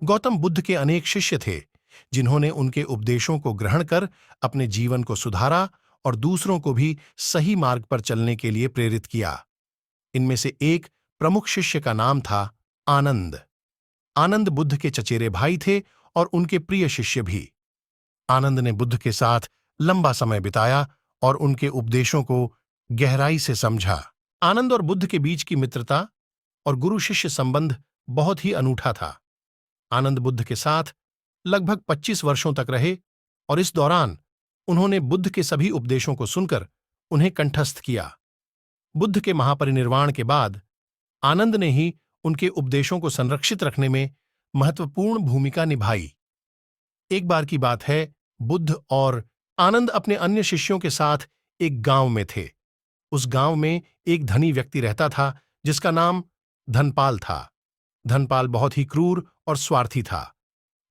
गौतम बुद्ध के अनेक शिष्य थे जिन्होंने उनके उपदेशों को ग्रहण कर अपने जीवन को सुधारा और दूसरों को भी सही मार्ग पर चलने के लिए प्रेरित किया। इनमें से एक प्रमुख शिष्य का नाम था आनंद। आनंद बुद्ध के चचेरे भाई थे और उनके प्रिय शिष्य भी। आनंद ने बुद्ध के साथ लंबा समय बिताया और उनके उपदेशों को गहराई से समझा। आनंद और बुद्ध के बीच की मित्रता और गुरु शिष्य संबंध बहुत ही अनूठा था। आनंद बुद्ध के साथ लगभग 25 वर्षों तक रहे और इस दौरान उन्होंने बुद्ध के सभी उपदेशों को सुनकर उन्हें कंठस्थ किया। बुद्ध के महापरिनिर्वाण के बाद आनंद ने ही उनके उपदेशों को संरक्षित रखने में महत्वपूर्ण भूमिका निभाई। एक बार की बात है, बुद्ध और आनंद अपने अन्य शिष्यों के साथ एक गांव में थे। उस गांव में एक धनी व्यक्ति रहता था जिसका नाम धनपाल था। धनपाल बहुत ही क्रूर और स्वार्थी था।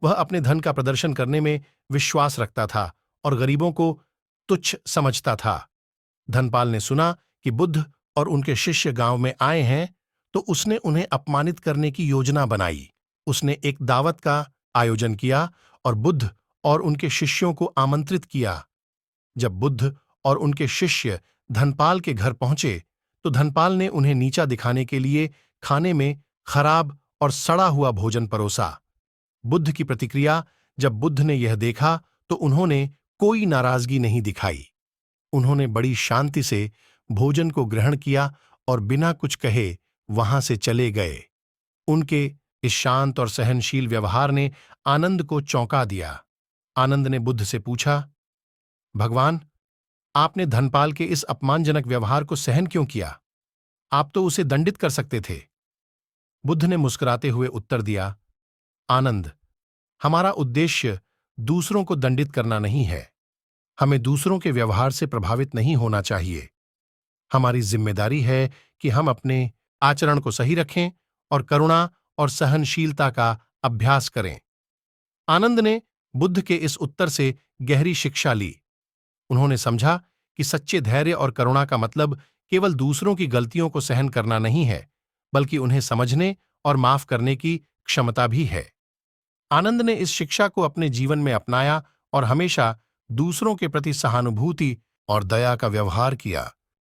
वह अपने धन का प्रदर्शन करने में विश्वास रखता था और गरीबों को तुच्छ समझता था। धनपाल ने सुना कि बुद्ध और उनके शिष्य गांव में आए हैं, तो उसने उन्हें अपमानित करने की योजना बनाई। उसने एक दावत का आयोजन किया और बुद्ध और उनके शिष्यों को आमंत्रित किया। जब बुद्ध और उनके शिष्य धनपाल के घर पहुंचे, तो धनपाल ने उन्हें नीचा दिखाने के लिए खाने में खराब और सड़ा हुआ भोजन परोसा। बुद्ध की प्रतिक्रिया जब बुद्ध ने यह देखा, तो उन्होंने कोई नाराजगी नहीं दिखाई। उन्होंने बड़ी शांति से भोजन को ग्रहण किया और बिना कुछ कहे वहां से चले गए। उनके इस शांत और सहनशील व्यवहार ने आनंद को चौंका दिया। आनंद ने बुद्ध से पूछा, भगवान, आपने धनपाल के इस अपमानजनक व्यवहार को सहन क्यों किया? आप तो उसे दंडित कर सकते थे। बुद्ध ने मुस्कुराते हुए उत्तर दिया, आनंद, हमारा उद्देश्य दूसरों को दंडित करना नहीं है। हमें दूसरों के व्यवहार से प्रभावित नहीं होना चाहिए। हमारी जिम्मेदारी है कि हम अपने आचरण को सही रखें और करुणा और सहनशीलता का अभ्यास करें। आनंद ने बुद्ध के इस उत्तर से गहरी शिक्षा ली। उन्होंने समझा कि सच्चे धैर्य और करुणा का मतलब केवल दूसरों की गलतियों को सहन करना नहीं है, बल्कि उन्हें समझने और माफ करने की क्षमता भी है। आनंद ने इस शिक्षा को अपने जीवन में अपनाया और हमेशा दूसरों के प्रति सहानुभूति और दया का व्यवहार किया।